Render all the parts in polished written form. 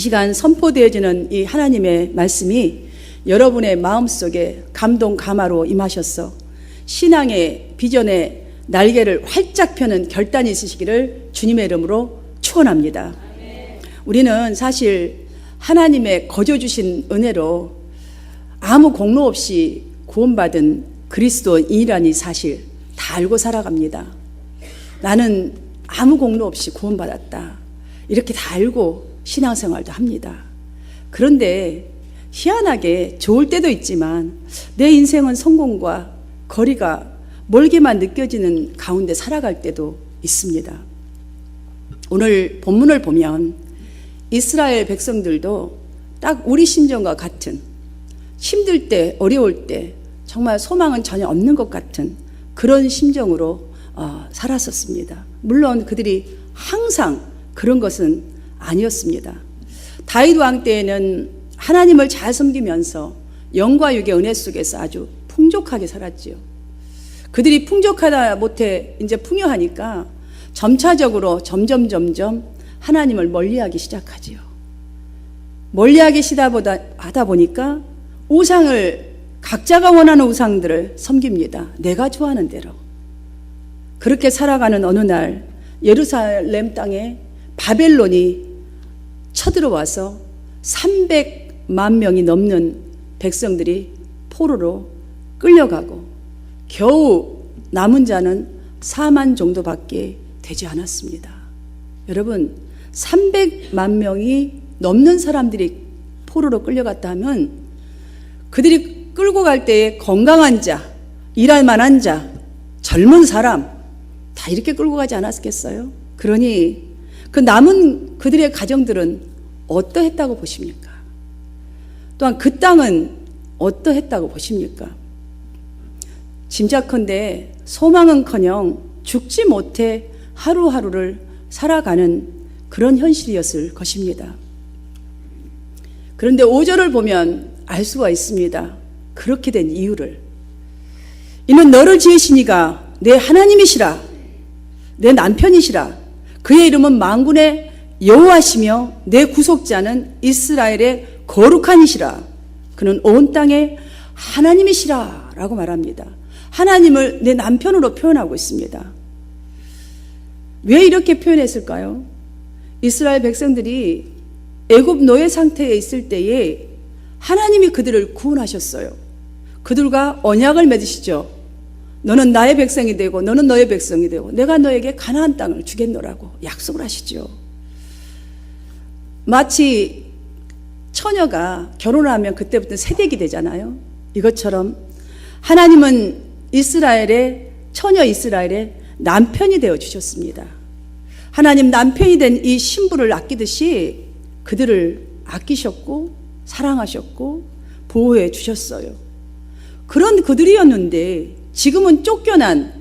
시간 선포되어지는 이 하나님의 말씀이 여러분의 마음속에 감동 감화로 임하셔서 신앙의 비전의 날개를 활짝 펴는 결단이 있으시기를 주님의 이름으로 축원합니다. 우리는 사실 하나님의 거저 주신 은혜로 아무 공로 없이 구원받은 그리스도인이라니 사실 다 알고 살아갑니다. 나는 아무 공로 없이 구원받았다, 이렇게 다 알고 신앙생활도 합니다. 그런데 희한하게 좋을 때도 있지만 내 인생은 성공과 거리가 멀게만 느껴지는 가운데 살아갈 때도 있습니다. 오늘 본문을 보면 이스라엘 백성들도 딱 우리 심정과 같은, 힘들 때, 어려울 때 정말 소망은 전혀 없는 것 같은 그런 심정으로 살았었습니다. 물론 그들이 항상 그런 것은 아니었습니다. 다윗 왕 때에는 하나님을 잘 섬기면서 영과 육의 은혜 속에서 아주 풍족하게 살았지요. 그들이 풍족하다 못해 이제 풍요하니까 점차적으로 점점 하나님을 멀리하기 시작하지요. 멀리하기 하다 보니까 우상을, 각자가 원하는 우상들을 섬깁니다. 내가 좋아하는 대로. 그렇게 살아가는 어느 날 예루살렘 땅에 바벨론이 쳐들어와서 300만 명이 넘는 백성들이 포로로 끌려가고 겨우 남은 자는 4만 정도밖에 되지 않았습니다. 여러분, 300만 명이 넘는 사람들이 포로로 끌려갔다 하면 그들이 끌고 갈 때에 건강한 자, 일할 만한 자, 젊은 사람 다 이렇게 끌고 가지 않았겠어요? 그러니 그 남은 그들의 가정들은 어떠했다고 보십니까? 또한 그 땅은 어떠했다고 보십니까? 짐작컨대 소망은커녕 죽지 못해 하루하루를 살아가는 그런 현실이었을 것입니다. 그런데 5절을 보면 알 수가 있습니다. 그렇게 된 이유를. 이는 너를 지으신 이가 내 하나님이시라, 내 남편이시라. 그의 이름은 만군의 여호와시며 내 구속자는 이스라엘의 거룩한 이시라. 그는 온 땅의 하나님이시라 라고 말합니다. 하나님을 내 남편으로 표현하고 있습니다. 왜 이렇게 표현했을까요? 이스라엘 백성들이 애굽 노예 상태에 있을 때에 하나님이 그들을 구원하셨어요. 그들과 언약을 맺으시죠. 너는 나의 백성이 되고 너는 너의 백성이 되고 내가 너에게 가나안 땅을 주겠노라고 약속을 하시죠. 마치 처녀가 결혼을 하면 그때부터 새댁이 되잖아요. 이것처럼 하나님은 처녀 이스라엘의 남편이 되어 주셨습니다. 하나님 남편이 된 이 신부를 아끼듯이 그들을 아끼셨고 사랑하셨고 보호해 주셨어요. 그런 그들이었는데 지금은 쫓겨난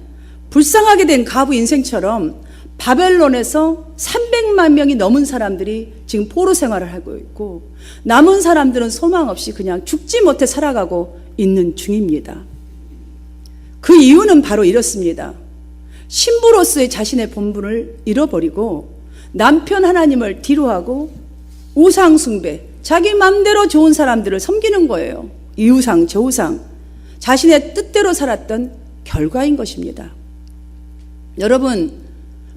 불쌍하게 된 과부 인생처럼 바벨론에서 300만 명이 넘은 사람들이 지금 포로 생활을 하고 있고 남은 사람들은 소망 없이 그냥 죽지 못해 살아가고 있는 중입니다. 그 이유는 바로 이렇습니다. 신부로서의 자신의 본분을 잃어버리고 남편 하나님을 뒤로하고 우상숭배, 자기 맘대로 좋은 사람들을 섬기는 거예요. 이 우상 저 우상, 자신의 뜻대로 살았던 결과인 것입니다. 여러분,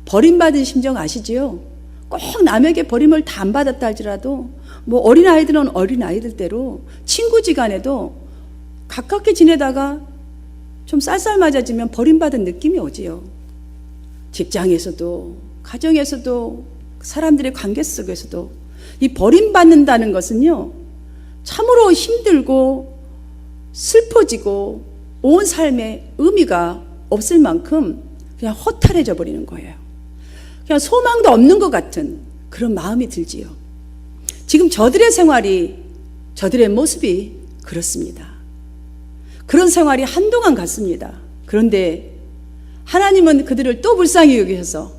버림받은 심정 아시지요? 꼭 남에게 버림을 다 안 받았다 할지라도 어린아이들은 어린아이들대로 친구지간에도 가깝게 지내다가 좀 쌀쌀맞아지면 버림받은 느낌이 오지요. 직장에서도 가정에서도 사람들의 관계 속에서도 이 버림받는다는 것은요, 참으로 힘들고 슬퍼지고 온 삶에 의미가 없을 만큼 그냥 허탈해져 버리는 거예요. 그냥 소망도 없는 것 같은 그런 마음이 들지요. 지금 저들의 생활이, 저들의 모습이 그렇습니다. 그런 생활이 한동안 갔습니다. 그런데 하나님은 그들을 또 불쌍히 여기셔서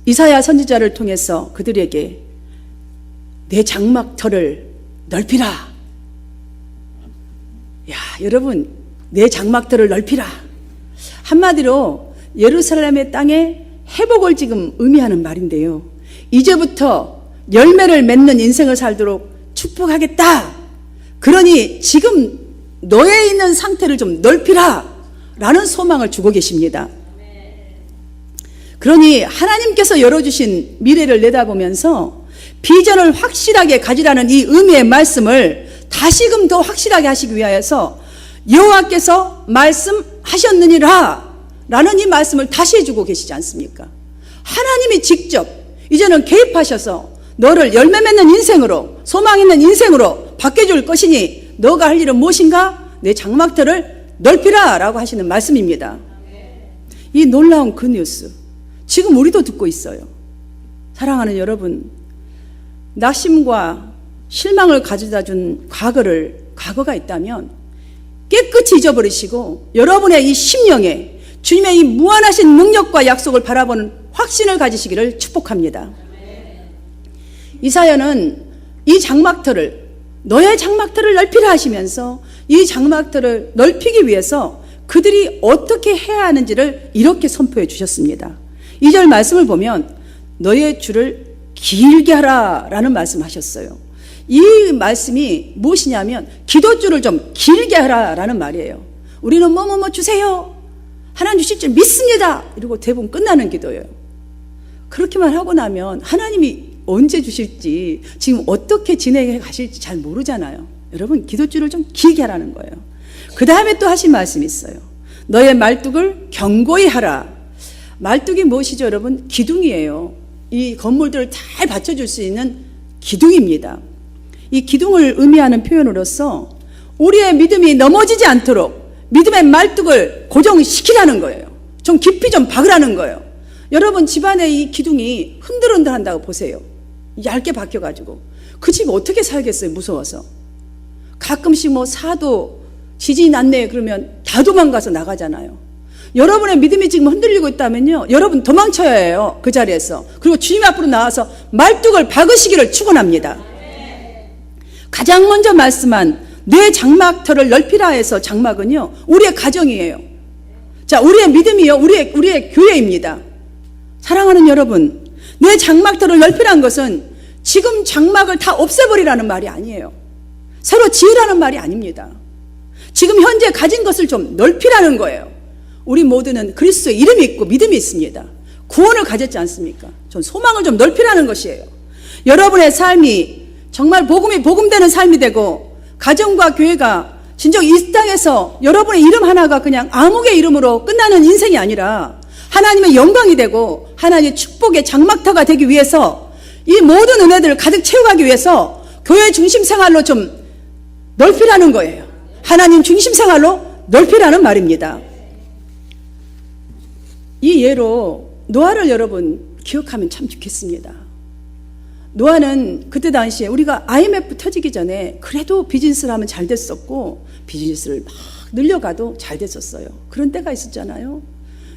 이사야 선지자를 통해서 그들에게 내 장막터를 넓히라. 야, 여러분, 내 장막터를 넓히라. 한마디로 예루살렘의 땅에 회복을 지금 의미하는 말인데요. 이제부터 열매를 맺는 인생을 살도록 축복하겠다. 그러니 지금 너에 있는 상태를 좀 넓히라 라는 소망을 주고 계십니다. 그러니 하나님께서 열어주신 미래를 내다보면서 비전을 확실하게 가지라는 이 의미의 말씀을 다시금 더 확실하게 하시기 위하여서 여호와께서 말씀하셨느니라 라는 이 말씀을 다시 해주고 계시지 않습니까? 하나님이 직접 이제는 개입하셔서 너를 열매 맺는 인생으로, 소망 있는 인생으로 바뀌어줄 것이니 너가 할 일은 무엇인가? 내 장막터를 넓히라 라고 하시는 말씀입니다. 이 놀라운 그 뉴스 지금 우리도 듣고 있어요. 사랑하는 여러분, 낙심과 실망을 가져다 준 과거가 있다면 깨끗이 잊어버리시고 여러분의 이 심령에 주님의 이 무한하신 능력과 약속을 바라보는 확신을 가지시기를 축복합니다. 이사야는 이 장막터를, 너의 장막터를 넓히라 하시면서 이 장막터를 넓히기 위해서 그들이 어떻게 해야 하는지를 이렇게 선포해 주셨습니다. 2절 말씀을 보면 너의 줄을 길게 하라 라는 말씀하셨어요. 이 말씀이 무엇이냐면 기도줄을 좀 길게 하라 라는 말이에요. 우리는 뭐뭐뭐 주세요, 하나님 주실 줄 믿습니다 이러고 대부분 끝나는 기도예요. 그렇게만 하고 나면 하나님이 언제 주실지, 지금 어떻게 진행해 가실지 잘 모르잖아요. 여러분, 기도줄을 좀 길게 하라는 거예요. 그 다음에 또 하신 말씀이 있어요. 너의 말뚝을 견고히 하라. 말뚝이 무엇이죠, 여러분? 기둥이에요. 이 건물들을 잘 받쳐줄 수 있는 기둥입니다. 이 기둥을 의미하는 표현으로서 우리의 믿음이 넘어지지 않도록 믿음의 말뚝을 고정시키라는 거예요. 좀 깊이 좀 박으라는 거예요. 여러분, 집안에 이 기둥이 흔들흔들 한다고 보세요. 얇게 박혀가지고 그 집 어떻게 살겠어요? 무서워서. 가끔씩 뭐 사도 지진이 났네 그러면 다 도망가서 나가잖아요. 여러분의 믿음이 지금 흔들리고 있다면요, 여러분 도망쳐야 해요. 그 자리에서. 그리고 주님 앞으로 나와서 말뚝을 박으시기를 축원합니다. 가장 먼저 말씀한 내 장막터를 넓히라 해서 장막은요, 우리의 가정이에요. 자, 우리의 믿음이요, 우리의 교회입니다. 사랑하는 여러분, 내 장막터를 넓히라는 것은 지금 장막을 다 없애버리라는 말이 아니에요. 새로 지으라는 말이 아닙니다. 지금 현재 가진 것을 좀 넓히라는 거예요. 우리 모두는 그리스도의 이름이 있고 믿음이 있습니다. 구원을 가졌지 않습니까? 전 소망을 좀 넓히라는 것이에요. 여러분의 삶이 정말 복음이 복음되는 삶이 되고 가정과 교회가 진정 이 땅에서 여러분의 이름 하나가 그냥 아무개 이름으로 끝나는 인생이 아니라 하나님의 영광이 되고 하나님의 축복의 장막터가 되기 위해서 이 모든 은혜들을 가득 채워가기 위해서 교회 중심 생활로 좀 넓히라는 거예요. 하나님 중심 생활로 넓히라는 말입니다. 이 예로 노아를 여러분 기억하면 참 좋겠습니다. 노아는 그때 당시에 우리가 IMF 터지기 전에 그래도 비즈니스를 하면 잘 됐었고 비즈니스를 막 늘려가도 잘 됐었어요. 그런 때가 있었잖아요.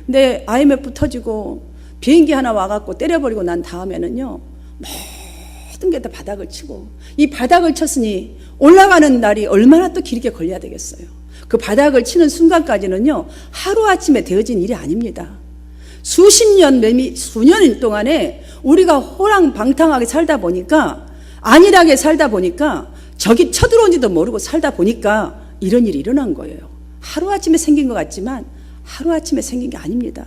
근데 IMF 터지고 비행기 하나 와갖고 때려버리고 난 다음에는요, 모든 게 다 바닥을 치고, 이 바닥을 쳤으니 올라가는 날이 얼마나 또 길게 걸려야 되겠어요. 그 바닥을 치는 순간까지는요, 하루아침에 되어진 일이 아닙니다. 수십 년, 수년 동안에 우리가 호랑방탕하게 살다 보니까, 안일하게 살다 보니까, 적이 쳐들어온지도 모르고 살다 보니까 이런 일이 일어난 거예요. 하루아침에 생긴 것 같지만 하루아침에 생긴 게 아닙니다.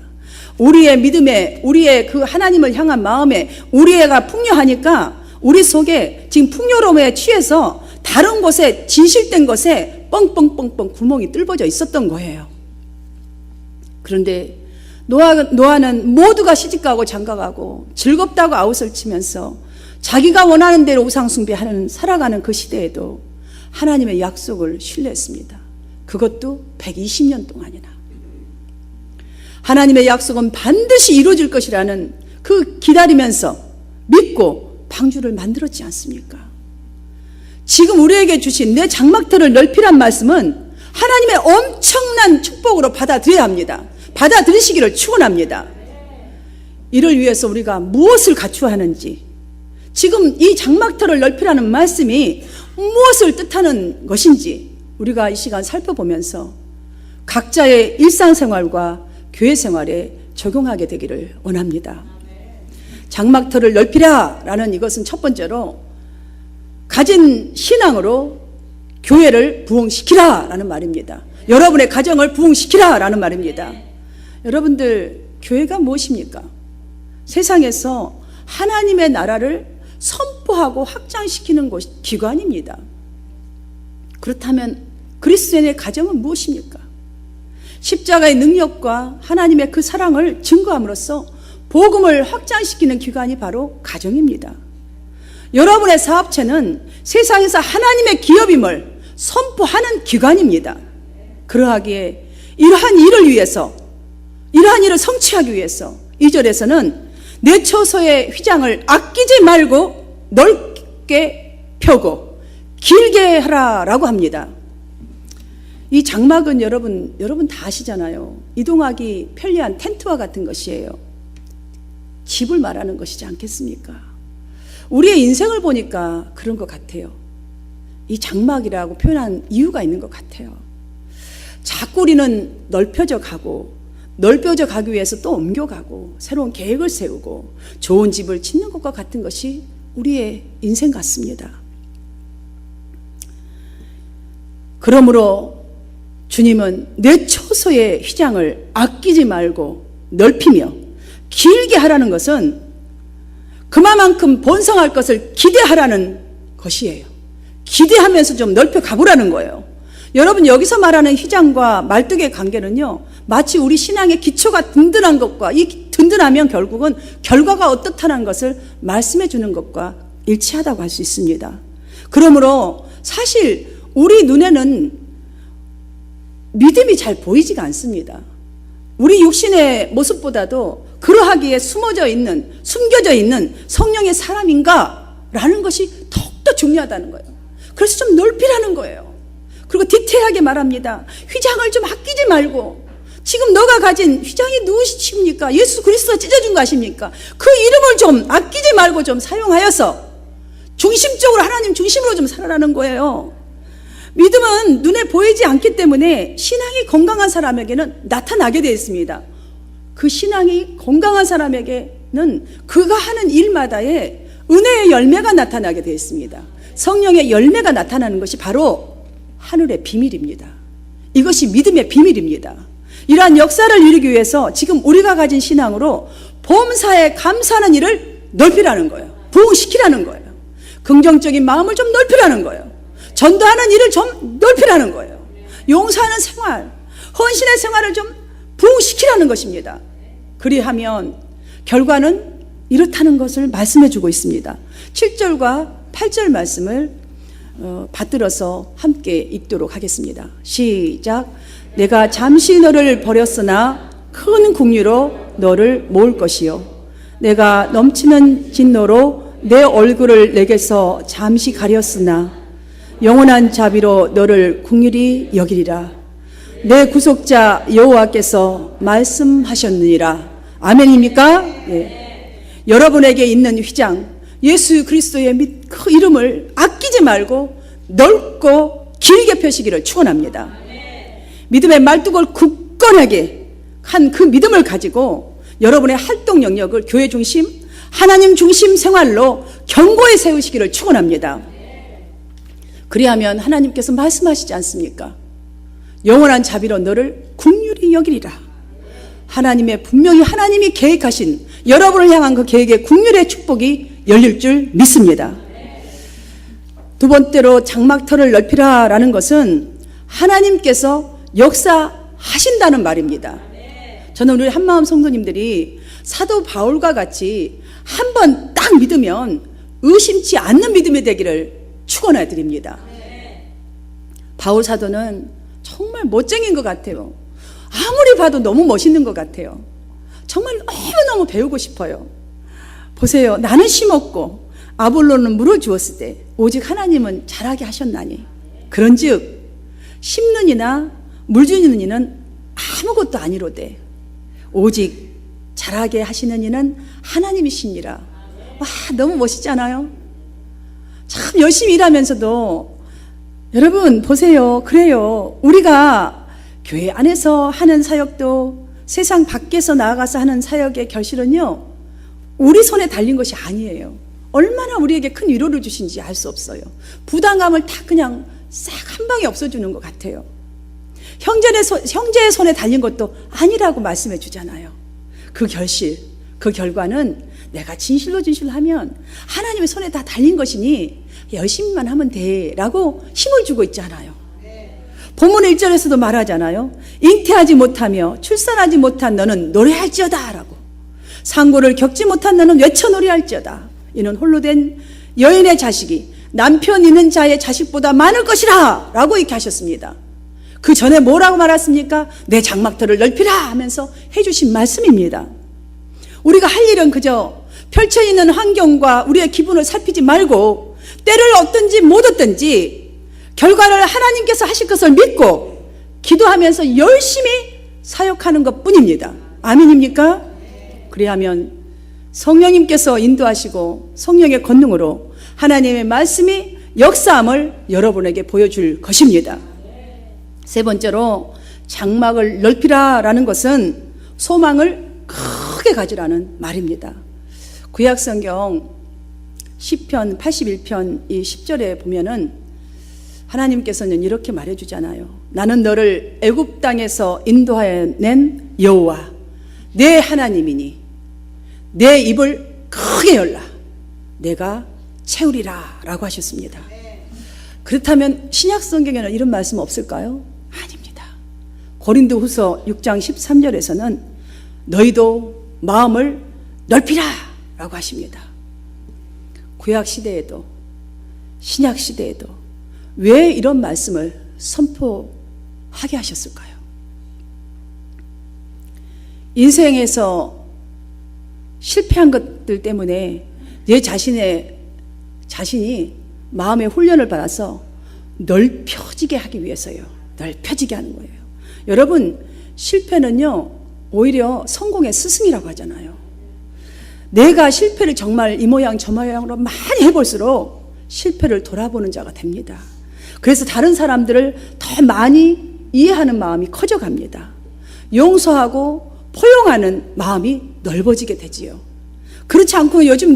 우리의 믿음에, 우리의 그 하나님을 향한 마음에 우리애가 풍요하니까 우리 속에 지금 풍요로움에 취해서 다른 곳에 진실된 것에 뻥뻥뻥뻥 구멍이 뚫어져 있었던 거예요. 그런데 노아는 모두가 시집가고 장가가고 즐겁다고 아웃을 치면서 자기가 원하는 대로 우상숭배하는 살아가는 그 시대에도 하나님의 약속을 신뢰했습니다. 그것도 120년 동안이나. 하나님의 약속은 반드시 이루어질 것이라는 그 기다리면서 믿고 방주를 만들었지 않습니까? 지금 우리에게 주신 내 장막터를 넓히란 말씀은 하나님의 엄청난 축복으로 받아들여야 합니다. 받아들이시기를 축원합니다. 이를 위해서 우리가 무엇을 갖추어야 하는지, 지금 이 장막터를 넓히라는 말씀이 무엇을 뜻하는 것인지 우리가 이 시간 살펴보면서 각자의 일상생활과 교회 생활에 적용하게 되기를 원합니다. 장막터를 넓히라 라는 이것은 첫 번째로 가진 신앙으로 교회를 부흥시키라 라는 말입니다. 여러분의 가정을 부흥시키라 라는 말입니다. 여러분들, 교회가 무엇입니까? 세상에서 하나님의 나라를 선포하고 확장시키는 기관입니다. 그렇다면 그리스도인의 가정은 무엇입니까? 십자가의 능력과 하나님의 그 사랑을 증거함으로써 복음을 확장시키는 기관이 바로 가정입니다. 여러분의 사업체는 세상에서 하나님의 기업임을 선포하는 기관입니다. 그러하기에 이러한 일을 위해서, 이러한 일을 성취하기 위해서 2절에서는 내 처소의 휘장을 아끼지 말고 넓게 펴고 길게 하라 라고 합니다. 이 장막은 여러분 다 아시잖아요. 이동하기 편리한 텐트와 같은 것이에요. 집을 말하는 것이지 않겠습니까? 우리의 인생을 보니까 그런 것 같아요. 이 장막이라고 표현한 이유가 있는 것 같아요. 자꾸 우리는 넓혀져 가기 위해서 또 옮겨가고 새로운 계획을 세우고 좋은 집을 짓는 것과 같은 것이 우리의 인생 같습니다. 그러므로 주님은 내 처소의 휘장을 아끼지 말고 넓히며 길게 하라는 것은 그만큼 번성할 것을 기대하라는 것이에요. 기대하면서 좀 넓혀 가보라는 거예요. 여러분, 여기서 말하는 휘장과 말뚝의 관계는요, 마치 우리 신앙의 기초가 든든한 것과, 이 든든하면 결국은 결과가 어떻다는 것을 말씀해 주는 것과 일치하다고 할 수 있습니다. 그러므로 사실 우리 눈에는 믿음이 잘 보이지가 않습니다. 우리 육신의 모습보다도 그러하기에 숨겨져 있는 성령의 사람인가? 라는 것이 더욱더 중요하다는 거예요. 그래서 좀 넓히라는 거예요. 그리고 디테일하게 말합니다. 휘장을 좀 아끼지 말고, 지금 너가 가진 휘장이 누구십니까? 예수 그리스도가 찢어준 거 아십니까? 그 이름을 좀 아끼지 말고 좀 사용하여서 중심적으로 하나님 중심으로 좀 살아라는 거예요. 믿음은 눈에 보이지 않기 때문에 신앙이 건강한 사람에게는 나타나게 되어 있습니다. 그 신앙이 건강한 사람에게는 그가 하는 일마다의 은혜의 열매가 나타나게 되어 있습니다. 성령의 열매가 나타나는 것이 바로 하늘의 비밀입니다. 이것이 믿음의 비밀입니다. 이러한 역사를 이루기 위해서 지금 우리가 가진 신앙으로 범사에 감사하는 일을 넓히라는 거예요. 부흥시키라는 거예요. 긍정적인 마음을 좀 넓히라는 거예요. 전도하는 일을 좀 넓히라는 거예요. 용서하는 생활, 헌신의 생활을 좀 부흥시키라는 것입니다. 그리하면 결과는 이렇다는 것을 말씀해 주고 있습니다. 7절과 8절 말씀을 받들어서 함께 읽도록 하겠습니다. 시작. 내가 잠시 너를 버렸으나 큰 긍휼로 너를 모을 것이요 내가 넘치는 진노로 내 얼굴을 내게서 잠시 가렸으나 영원한 자비로 너를 긍휼히 여기리라. 내 구속자 여호와께서 말씀하셨느니라. 아멘입니까? 네. 여러분에게 있는 휘장, 예수 그리스도의 그 이름을 아끼지 말고 넓고 길게 펴시기를 축원합니다. 믿음의 말뚝을 굳건하게 한 그 믿음을 가지고 여러분의 활동 영역을 교회 중심, 하나님 중심 생활로 견고히 세우시기를 축원합니다. 그리하면 하나님께서 말씀하시지 않습니까? 영원한 자비로 너를 긍휼히 여기리라. 분명히 하나님이 계획하신 여러분을 향한 그 계획의 긍휼의 축복이 열릴 줄 믿습니다. 두 번째로 장막터를 넓히라 라는 것은 하나님께서 역사하신다는 말입니다. 저는 우리 한마음 성도님들이 사도 바울과 같이 한 번 딱 믿으면 의심치 않는 믿음이 되기를 축원해 드립니다. 바울 사도는 정말 멋쟁인 것 같아요. 아무리 봐도 너무 멋있는 것 같아요. 정말 너무너무 배우고 싶어요. 보세요. 나는 심었고 아볼로는 물을 주었을 때 오직 하나님은 자라게 하셨나니 그런즉 심는 이나 물 주는 이는 아무것도 아니로되 오직 자라게 하시는 이는 하나님이시니라. 와, 너무 멋있잖아요. 참 열심히 일하면서도 여러분 보세요. 그래요. 우리가 교회 안에서 하는 사역도 세상 밖에서 나아가서 하는 사역의 결실은요, 우리 손에 달린 것이 아니에요. 얼마나 우리에게 큰 위로를 주신지 알 수 없어요. 부담감을 다 그냥 싹 한 방에 없어주는 것 같아요. 형제의 손에 달린 것도 아니라고 말씀해 주잖아요. 그 결실, 그 결과는 내가 진실로 하면 하나님의 손에 다 달린 것이니 열심히만 하면 돼 라고 힘을 주고 있잖아요. 본문 1절에서도 말하잖아요. 잉태하지 못하며 출산하지 못한 너는 노래할지어다 라고. 상고를 겪지 못한 너는 외쳐 노래할지어다. 이는 홀로 된 여인의 자식이 남편 있는 자의 자식보다 많을 것이라 라고 이렇게 하셨습니다. 그 전에 뭐라고 말했습니까? 내 장막터를 넓히라 하면서 해주신 말씀입니다. 우리가 할 일은 그저 펼쳐있는 환경과 우리의 기분을 살피지 말고 때를 얻든지 못 얻든지 결과를 하나님께서 하실 것을 믿고 기도하면서 열심히 사역하는 것 뿐입니다. 아멘입니까? 그리하면 성령님께서 인도하시고 성령의 권능으로 하나님의 말씀이 역사함을 여러분에게 보여줄 것입니다. 세 번째로 장막을 넓히라 라는 것은 소망을 크게 가지라는 말입니다. 구약성경 시편 81편 이 10절에 보면은 하나님께서는 이렇게 말해주잖아요. 나는 너를 애굽 땅에서 인도하여 낸 여호와 내 하나님이니 내 입을 크게 열라 내가 채우리라 라고 하셨습니다. 그렇다면 신약성경에는 이런 말씀 없을까요? 아닙니다. 고린도후서 6장 13절에서는 너희도 마음을 넓히라 라고 하십니다. 구약시대에도 신약시대에도 왜 이런 말씀을 선포하게 하셨을까요? 인생에서 실패한 것들 때문에 내 자신이 마음의 훈련을 받아서 넓혀지게 하기 위해서요. 넓혀지게 하는 거예요. 여러분, 실패는요 오히려 성공의 스승이라고 하잖아요. 내가 실패를 정말 이 모양 저 모양으로 많이 해볼수록 실패를 돌아보는 자가 됩니다. 그래서 다른 사람들을 더 많이 이해하는 마음이 커져갑니다. 용서하고 포용하는 마음이 넓어지게 되지요. 그렇지 않고 요즘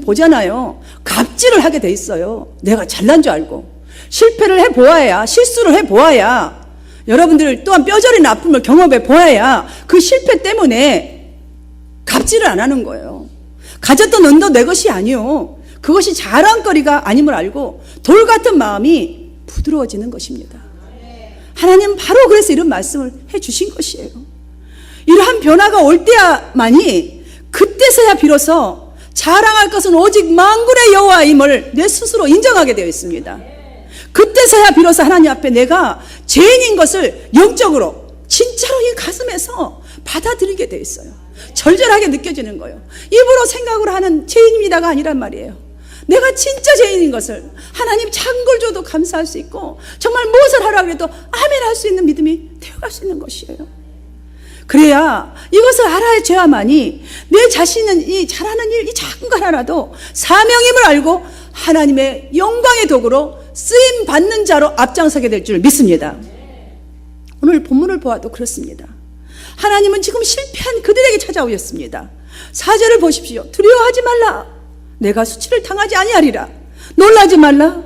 보잖아요. 갑질을 하게 돼 있어요. 내가 잘난 줄 알고 실패를 해보아야, 실수를 해보아야, 여러분들 또한 뼈저린 아픔을 경험해 보아야 그 실패 때문에 갑질을 안 하는 거예요. 가졌던 은도 내 것이 아니요, 그것이 자랑거리가 아님을 알고 돌 같은 마음이 부드러워지는 것입니다. 하나님은 바로 그래서 이런 말씀을 해주신 것이에요. 이러한 변화가 올 때야만이, 그때서야 비로소 자랑할 것은 오직 만군의 여호와임을 내 스스로 인정하게 되어 있습니다. 그때서야 비로소 하나님 앞에 내가 죄인인 것을 영적으로 진짜로 이 가슴에서 받아들이게 되어 있어요. 절절하게 느껴지는 거예요. 입으로 생각으로 하는 죄인입니다가 아니란 말이에요. 내가 진짜 죄인인 것을 하나님 작은 걸 줘도 감사할 수 있고, 정말 무엇을 하라고 해도 아멘 할 수 있는 믿음이 되어갈 수 있는 것이에요. 그래야, 이것을 알아야만이 내 자신은 이 잘하는 일, 이 작은 것 하나라도 사명임을 알고 하나님의 영광의 도구로 쓰임 받는 자로 앞장서게 될 줄 믿습니다. 오늘 본문을 보아도 그렇습니다. 하나님은 지금 실패한 그들에게 찾아오셨습니다. 4절을 보십시오. 두려워하지 말라. 내가 수치를 당하지 아니하리라. 놀라지 말라.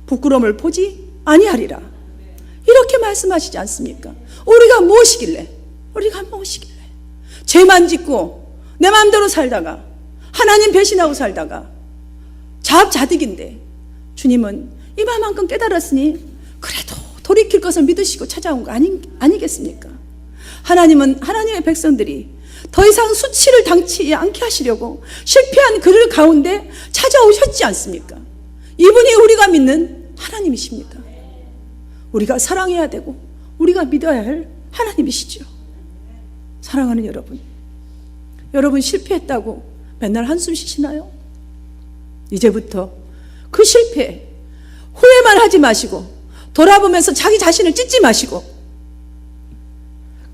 부끄러움을 보지 아니하리라. 이렇게 말씀하시지 않습니까? 우리가 무엇이길래? 죄만 짓고 내 마음대로 살다가 하나님 배신하고 살다가 자업자득인데, 주님은 이만큼 깨달았으니 그래도 돌이킬 것을 믿으시고 찾아온 거 아니겠습니까? 하나님은 하나님의 백성들이 더 이상 수치를 당치 않게 하시려고 실패한 그들 가운데 찾아오셨지 않습니까? 이분이 우리가 믿는 하나님이십니다. 우리가 사랑해야 되고 우리가 믿어야 할 하나님이시죠. 사랑하는 여러분 실패했다고 맨날 한숨 쉬시나요? 이제부터 그 실패 후회만 하지 마시고 돌아보면서 자기 자신을 찢지 마시고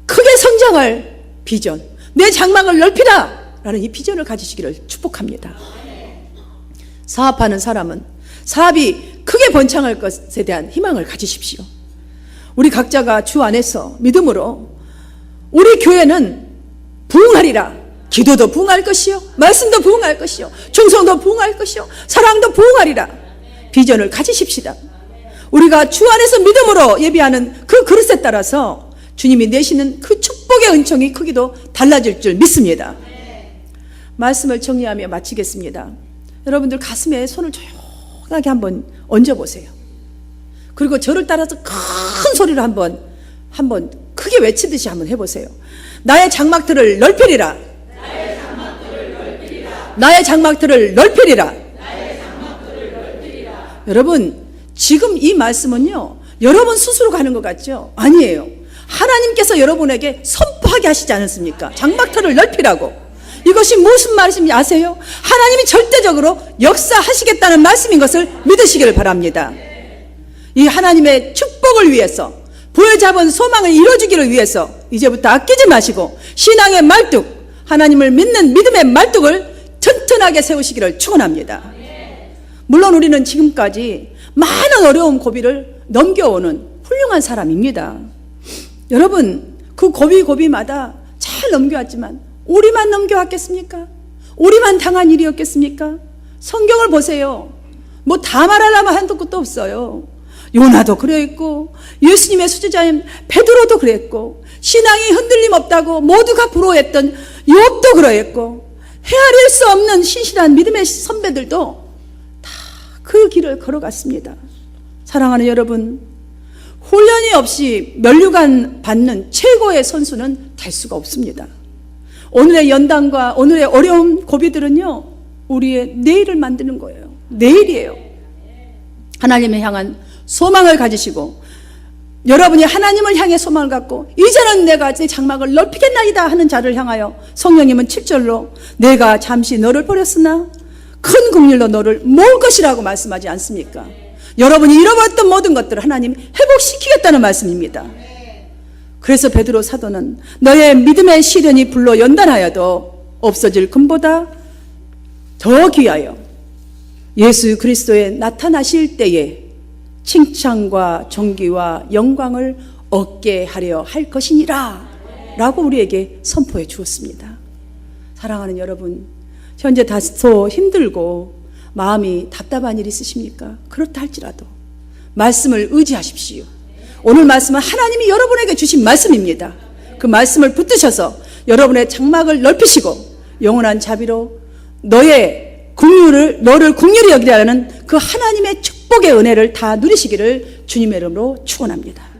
크게 성장할 비전, 내 장막을 넓히라 라는 이 비전을 가지시기를 축복합니다. 사업하는 사람은 사업이 크게 번창할 것에 대한 희망을 가지십시오. 우리 각자가 주 안에서 믿음으로 우리 교회는 부흥하리라, 기도도 부응할 것이요, 말씀도 부응할 것이요, 충성도 부응할 것이요, 사랑도 부응하리라. 비전을 가지십시다. 우리가 주 안에서 믿음으로 예비하는 그 그릇에 따라서 주님이 내시는 그 축복의 은총이 크기도 달라질 줄 믿습니다. 말씀을 정리하며 마치겠습니다. 여러분들 가슴에 손을 조용하게 한번 얹어보세요. 그리고 저를 따라서 큰 소리로 한번 크게 외치듯이 한번 해보세요. 나의 장막들을 넓히리라. 나의 장막들을 넓히리라. 여러분, 지금 이 말씀은요, 여러분 스스로가 하는 것 같죠? 아니에요. 하나님께서 여러분에게 선포하게 하시지 않았습니까? 장막들을 넓히라고. 이것이 무슨 말씀인지 아세요? 하나님이 절대적으로 역사하시겠다는 말씀인 것을 믿으시기를 바랍니다. 이 하나님의 축복을 위해서, 부여잡은 소망을 이루어주기를 위해서 이제부터 아끼지 마시고 신앙의 말뚝, 하나님을 믿는 믿음의 말뚝을 튼튼하게 세우시기를 축원합니다. 물론 우리는 지금까지 많은 어려움 고비를 넘겨오는 훌륭한 사람입니다. 여러분, 그 고비마다 잘 넘겨왔지만 우리만 넘겨왔겠습니까? 우리만 당한 일이었겠습니까? 성경을 보세요. 뭐 다 말하려면 한도 끝도 없어요. 요나도 그랬고, 예수님의 수제자인 베드로도 그랬고, 신앙이 흔들림 없다고 모두가 부러워했던 욥도 그랬고, 헤아릴 수 없는 신실한 믿음의 선배들도 다 그 길을 걸어갔습니다. 사랑하는 여러분, 훈련이 없이 면류관 받는 최고의 선수는 될 수가 없습니다. 오늘의 연단과 오늘의 어려운 고비들은요, 우리의 내일을 만드는 거예요. 내일이에요. 하나님을 향한 소망을 가지시고, 여러분이 하나님을 향해 소망을 갖고 이제는 내가 내 장막을 넓히겠나이다 하는 자를 향하여 성령님은 7절로 내가 잠시 너를 버렸으나 큰 긍휼로 너를 모을 것이라고 말씀하지 않습니까? 여러분이 잃어버렸던 모든 것들을 하나님 회복시키겠다는 말씀입니다. 그래서 베드로 사도는 너의 믿음의 시련이 불로 연단하여도 없어질 금보다 더 귀하여 예수 그리스도에 나타나실 때에 칭찬과 존귀와 영광을 얻게 하려 할 것이니라 라고 우리에게 선포해 주었습니다. 사랑하는 여러분, 현재 다소 힘들고 마음이 답답한 일 있으십니까? 그렇다 할지라도 말씀을 의지하십시오. 오늘 말씀은 하나님이 여러분에게 주신 말씀입니다. 그 말씀을 붙드셔서 여러분의 장막을 넓히시고 영원한 자비로 너를 긍휼히 여기라는 그 하나님의 축복의 은혜를 다 누리시기를 주님의 이름으로 축원합니다.